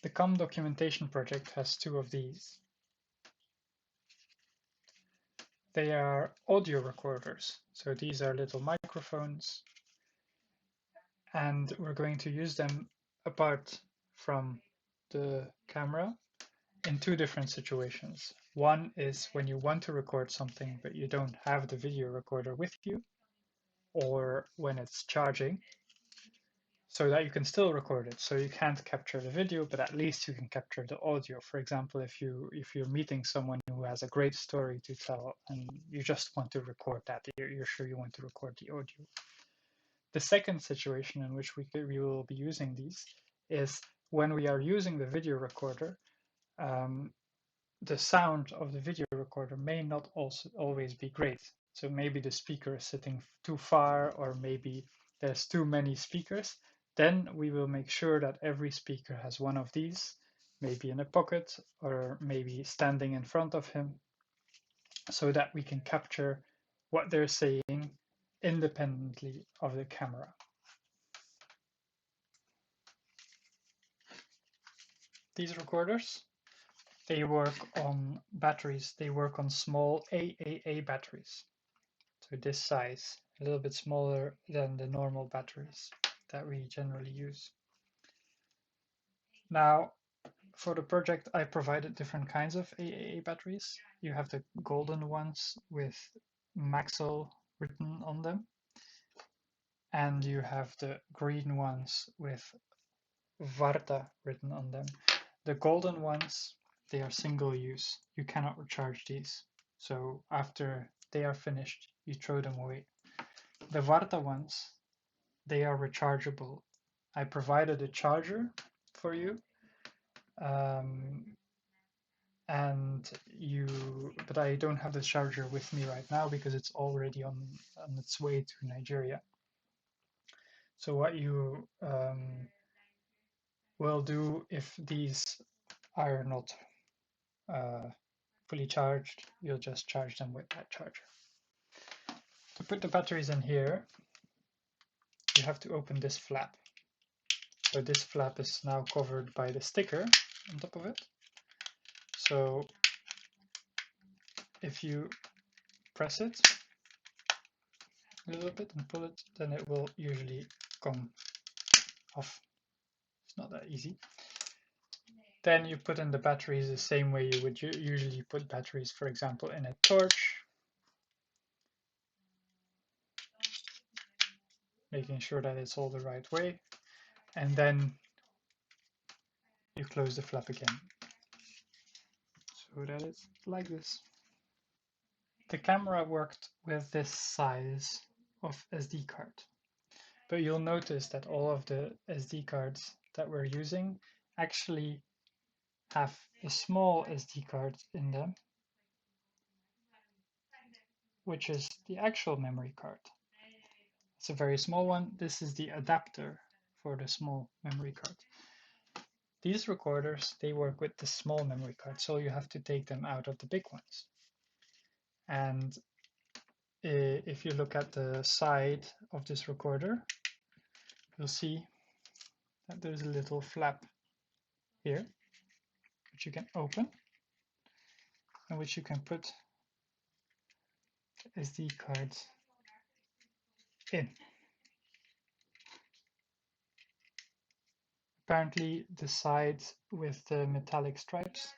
The Kam Documentation Project has two of these. They are audio recorders. So these are little microphones, and we're going to use them apart from the camera in two different situations. One is when you want to record something but you don't have the video recorder with you, or when it's charging, so that you can still record it. So you can't capture the video, but at least you can capture the audio. For example, if you're meeting someone who has a great story to tell and you just want to record that, you're sure you want to record the audio. The second situation in which we will be using these is when we are using the video recorder. The sound of the video recorder may not also always be great. So maybe the speaker is sitting too far, or maybe there's too many speakers. Then we will make sure that every speaker has one of these, maybe in a pocket or maybe standing in front of him, so that we can capture what they're saying independently of the camera. These recorders, they work on batteries. They work on small AAA batteries. So this size, a little bit smaller than the normal batteries that we generally use. Now, for the project, I provided different kinds of AAA batteries. You have the golden ones with Maxell written on them, and you have the green ones with Varta written on them. The golden ones, they are single use. You cannot recharge these. So after they are finished, you throw them away. The Varta ones, they are rechargeable. I provided a charger for you, but I don't have the charger with me right now because it's already on its way to Nigeria. So what you will do if these are not fully charged, you'll just charge them with that charger. To put the batteries in here, you have to open this flap. So this flap is now covered by the sticker on top of it. So if you press it a little bit and pull it, then it will usually come off. It's not that easy. Then you put in the batteries the same way you would usually put batteries, for example, in a torch. Making sure that it's all the right way. And then you close the flap again. So that it's like this. The camera worked with this size of SD card. But you'll notice that all of the SD cards that we're using actually have a small SD card in them, which is the actual memory card. It's a very small one. This is the adapter for the small memory card. These recorders, they work with the small memory card, so you have to take them out of the big ones. And if you look at the side of this recorder, you'll see that there's a little flap here, which you can open and which you can put the SD cards in. Apparently the side with the metallic stripes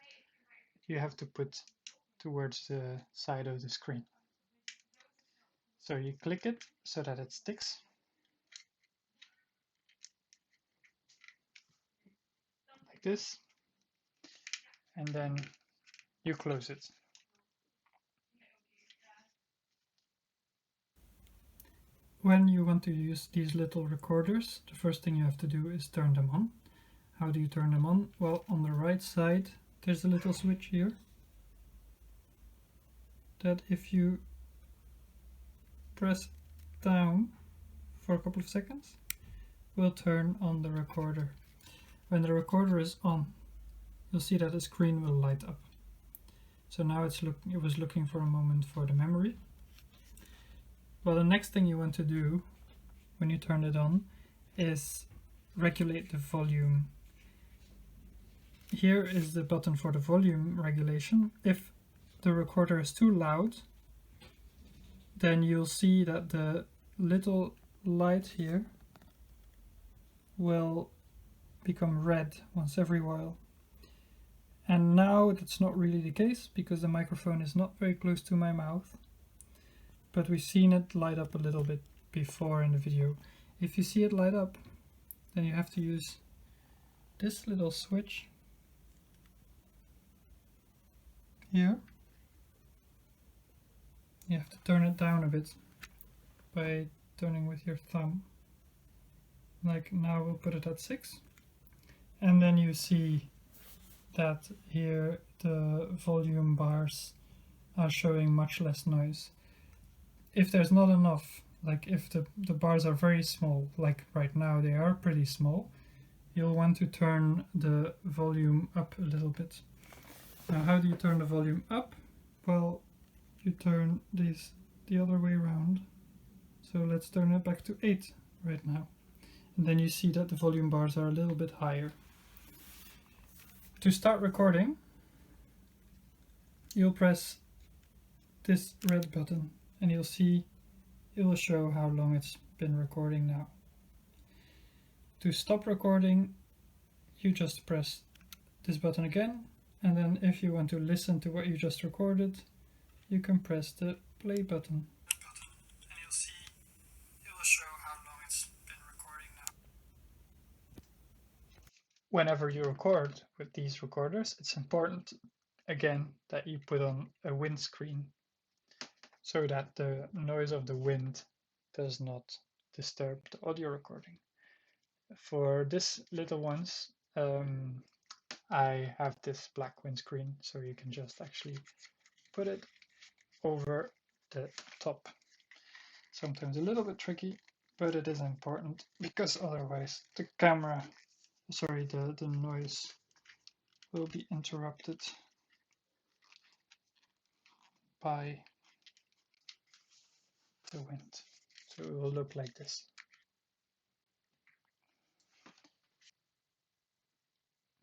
you have to put towards the side of the screen. So you click it so that it sticks. Like this. And then you close it. When you want to use these little recorders, the first thing you have to do is turn them on. How do you turn them on? Well, on the right side, there's a little switch here that if you press down for a couple of seconds, will turn on the recorder. When the recorder is on, you'll see that the screen will light up. So now it was looking for a moment for the memory. Well, the next thing you want to do when you turn it on is regulate the volume here is the button for the volume regulation. If the recorder is too loud, then you'll see that the little light here will become red once every while. And now that's not really the case because the microphone is not very close to my mouth, but we've seen it light up a little bit before in the video. If you see it light up, then you have to use this little switch here. You have to turn it down a bit by turning with your thumb. Like now we'll put it at 6. And then you see that here the volume bars are showing much less noise. If there's not enough, like if the bars are very small, like right now they are pretty small, you'll want to turn the volume up a little bit. Now how do you turn the volume up? Well, you turn these the other way around. So let's turn it back to 8 right now. And then you see that the volume bars are a little bit higher. To start recording, you'll press this red button and you'll see it will show how long it's been recording now. To stop recording, you just press this button again, and then if you want to listen to what you just recorded, you can press the play button. And you'll see it will show how long it's been recording now. Whenever you record with these recorders, it's important, again, that you put on a windscreen so that the noise of the wind does not disturb the audio recording. For this little ones, I have this black windscreen, so you can just actually put it over the top. Sometimes a little bit tricky, but it is important because otherwise the noise will be interrupted by the wind. So it will look like this.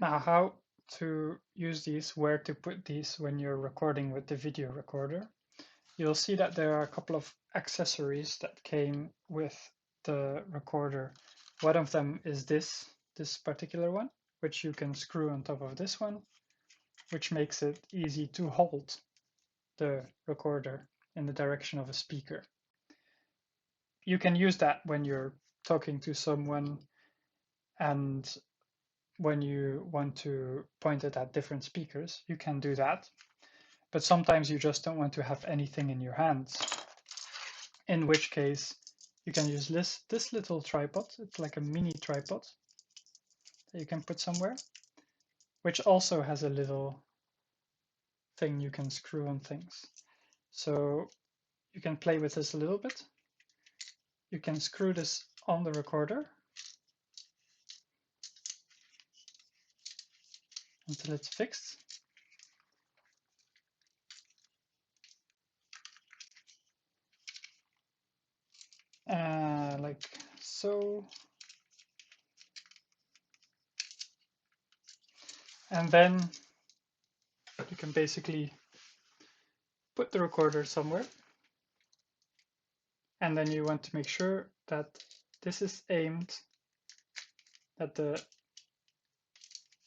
Now, how to use these, where to put these when you're recording with the video recorder. You'll see that there are a couple of accessories that came with the recorder. One of them is this particular one, which you can screw on top of this one, which makes it easy to hold the recorder in the direction of a speaker. You can use that when you're talking to someone and when you want to point it at different speakers, you can do that. But sometimes you just don't want to have anything in your hands, in which case you can use this little tripod. It's like a mini tripod that you can put somewhere, which also has a little thing you can screw on things. So you can play with this a little bit. You can screw this on the recorder until it's fixed. Like so. And then you can basically put the recorder somewhere. And then you want to make sure that this is aimed, that the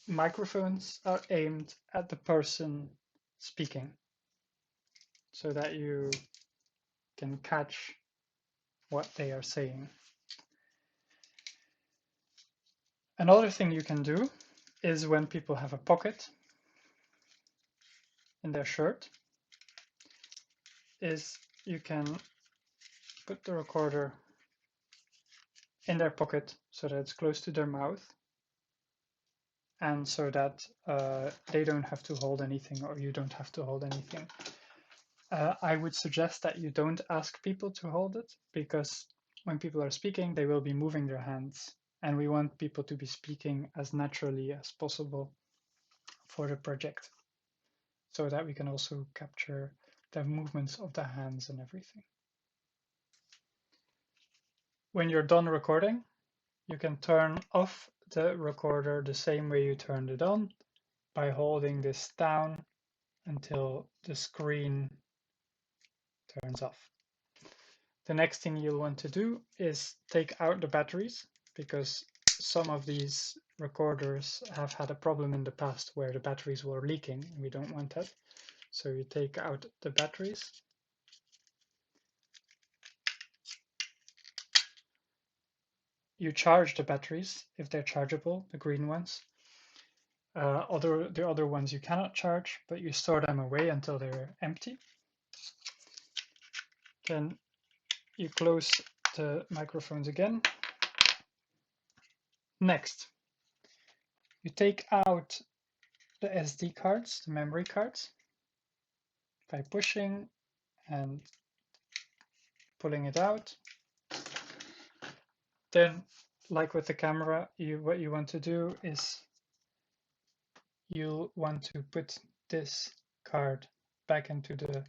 microphones are aimed at the person speaking, so that you can catch what they are saying. Another thing you can do is when people have a pocket in their shirt, is you can put the recorder in their pocket so that it's close to their mouth, and so that they don't have to hold anything, or you don't have to hold anything. I would suggest that you don't ask people to hold it, because when people are speaking, they will be moving their hands, and we want people to be speaking as naturally as possible for the project, so that we can also capture the movements of the hands and everything. When you're done recording, you can turn off the recorder the same way you turned it on, by holding this down until the screen turns off. The next thing you'll want to do is take out the batteries, because some of these recorders have had a problem in the past where the batteries were leaking, and we don't want that. So you take out the batteries. You charge the batteries if they're chargeable, the green ones. The other ones you cannot charge, but you store them away until they're empty. Then you close the microphones again. Next, you take out the SD cards, the memory cards, by pushing and pulling it out. Then, like with the camera, what you want to do is you'll want to put this card back into the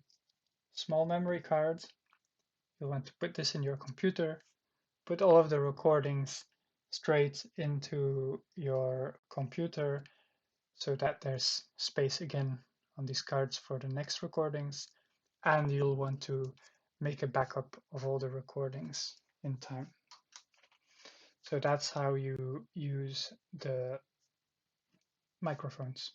small memory card. You'll want to put this in your computer, put all of the recordings straight into your computer so that there's space again on these cards for the next recordings, and you'll want to make a backup of all the recordings in time. So that's how you use the microphones.